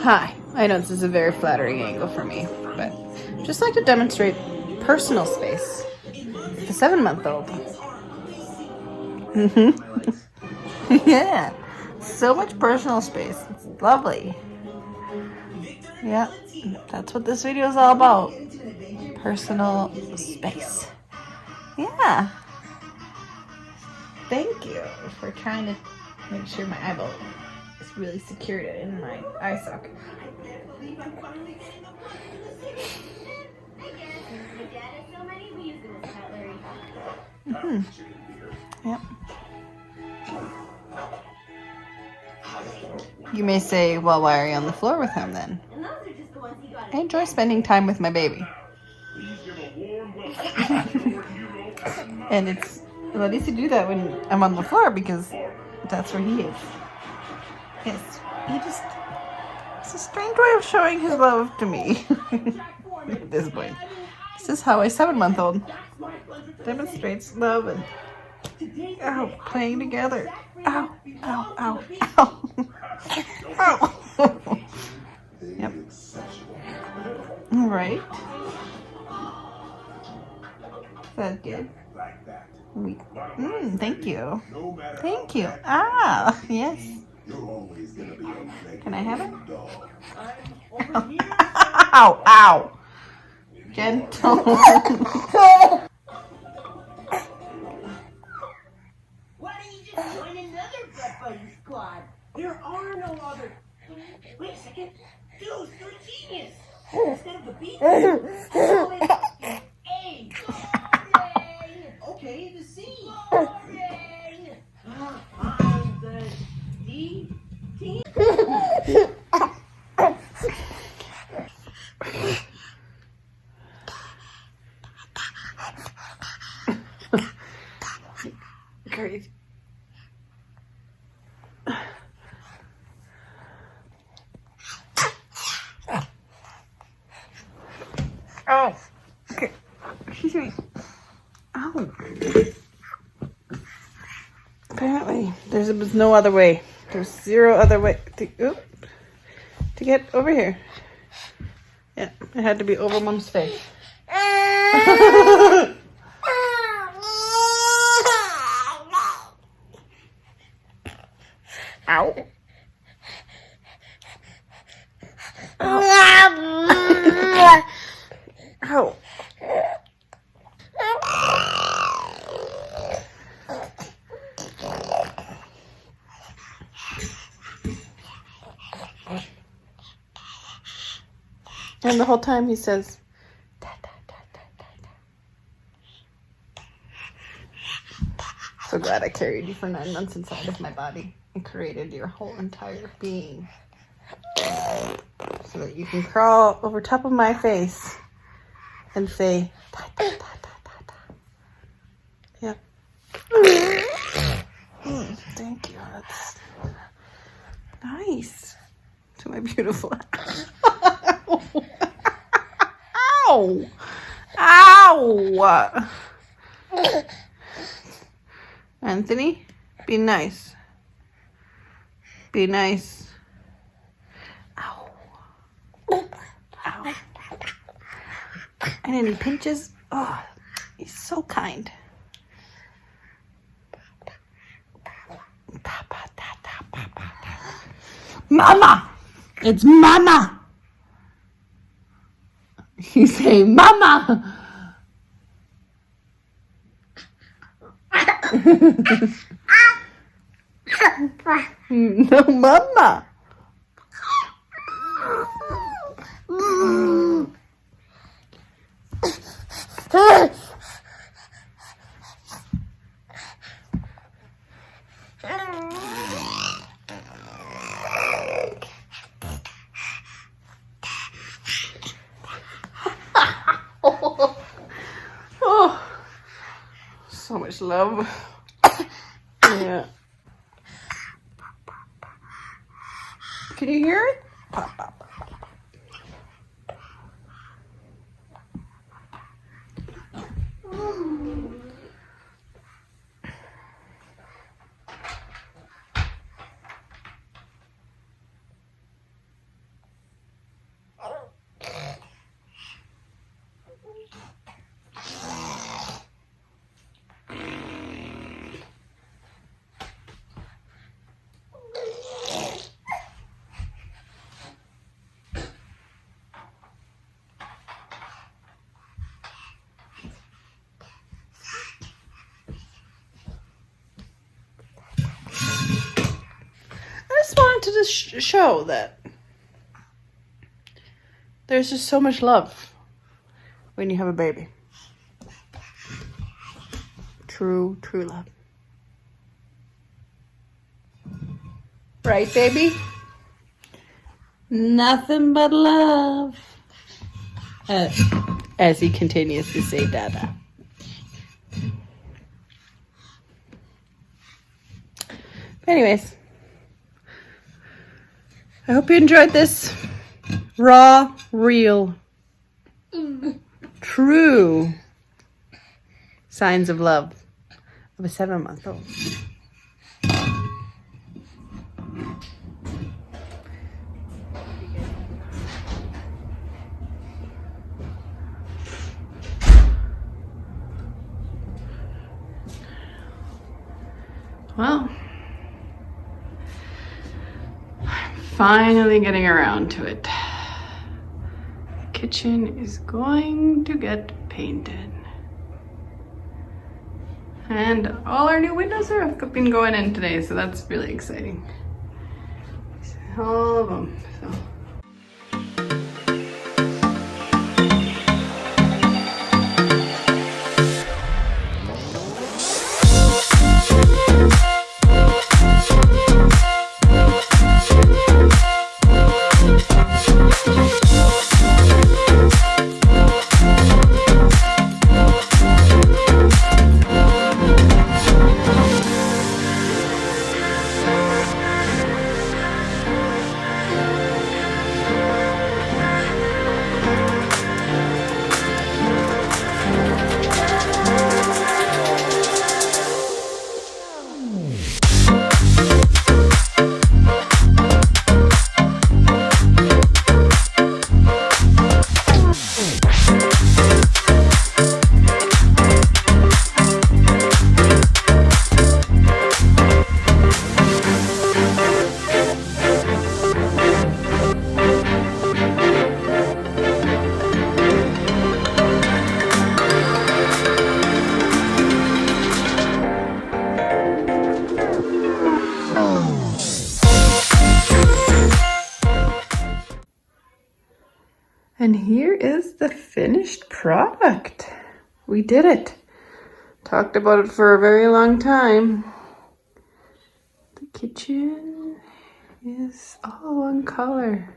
Hi, I know this is a very flattering angle for me, but just like to demonstrate personal space with a 7-month-old. Yeah, so much personal space. It's lovely. Yeah, that's what this video is all about. Personal space. Yeah. Thank you for trying to make sure my eyeball is really secured in my eye socket. Yep. You may say, well, why are you on the floor with him then? I enjoy spending time with my baby. And it's well, easy to do that when I'm on the floor because that's where he is. Yes, it's a strange way of showing his love to me. At this point. This is how a 7-month-old demonstrates love and playing together. Ow, ow, ow, ow. Ow. Yep. All right. That's good. Thank you. Thank you. Ah, yes. Can I have it? Ow, ow. Gentle. Why don't you just join another butt buddy squad? There are no other. Wait a second. Dude, you're a genius. Instead of the B, call it A. Boring. Okay, the C. Boring. I'm the D team. Crazy. Oh, okay. Excuse me. Oh. Apparently, there was no other way. There's zero other way to get over here. Yeah, it had to be over Mom's face. Ow. Ow. And the whole time he says, da, da, da, da, da, da. So glad I carried you for 9 months inside of my body and created your whole entire being. So that you can crawl over top of my face and say, da, da, da, da, da, da. Yeah. Thank you. That's nice. To my beautiful. Ow! Ow! Anthony, be nice. Be nice. Ow. Ow. And any pinches? Oh, he's so kind. Mama! It's Mama! You say, Mama! No, Mama! Oh, so much love. Yeah. Can you hear it? Pop, pop, pop. wanted to show that there's just so much love when you have a baby. True love. Right, baby? Nothing but love. As he continues to say Dada. Anyways, I hope you enjoyed this raw, real, true signs of love of a 7-month-old. Well, I'm finally getting around to it. The kitchen is going to get painted. And all our new windows have been going in today, so that's really exciting. All of them. So. And here is the finished product. We did it. Talked about it for a very long time. The kitchen is all one color,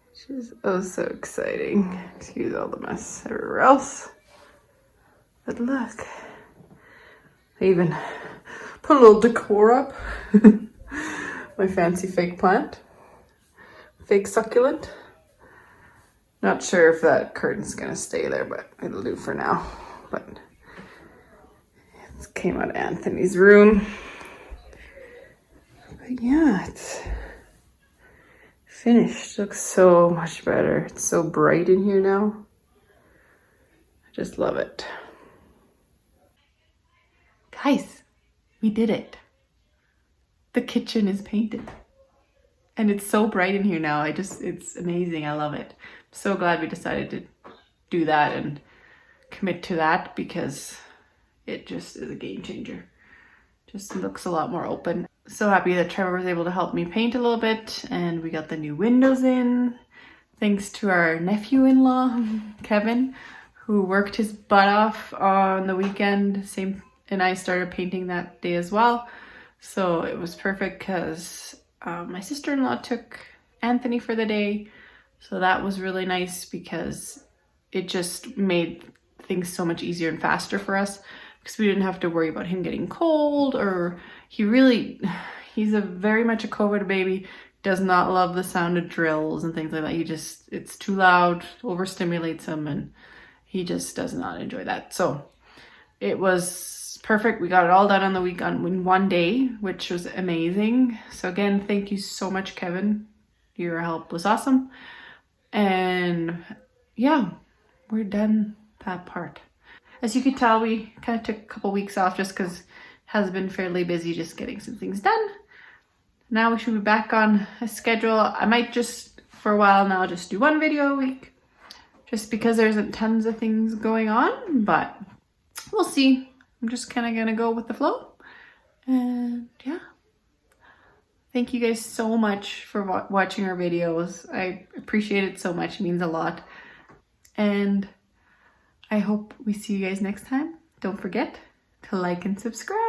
which is oh so exciting. Excuse all the mess everywhere else. But look, I even put a little decor up. My fancy fake plant, fake succulent. Not sure if that curtain's gonna stay there, but it'll do for now. But it came out of Anthony's room. But yeah, it's finished. Looks so much better. It's so bright in here now. I just love it. Guys, we did it. The kitchen is painted. And it's so bright in here now. It's amazing. I love it. I'm so glad we decided to do that and commit to that because it just is a game changer. Just looks a lot more open. So happy that Trevor was able to help me paint a little bit and we got the new windows in. Thanks to our nephew-in-law, Kevin, who worked his butt off on the weekend. And I started painting that day as well. So it was perfect because my sister-in-law took Anthony for the day. So that was really nice because it just made things so much easier and faster for us because we didn't have to worry about him getting cold or he's very much a COVID baby, does not love the sound of drills and things like that. It's too loud, overstimulates him and he just does not enjoy that. So it was perfect. We got it all done on the week in one day, which was amazing. So again, thank you so much, Kevin. Your help was awesome. And yeah, we're done that part. As you could tell, we kind of took a couple weeks off just because it has been fairly busy just getting some things done. Now we should be back on a schedule. I might just, for a while now, just do one video a week just because there isn't tons of things going on, but we'll see. I'm just kind of going to go with the flow. And yeah, Thank you guys so much for watching our videos. I appreciate it so much. It means a lot. And I hope we see you guys next time. Don't forget to like and subscribe.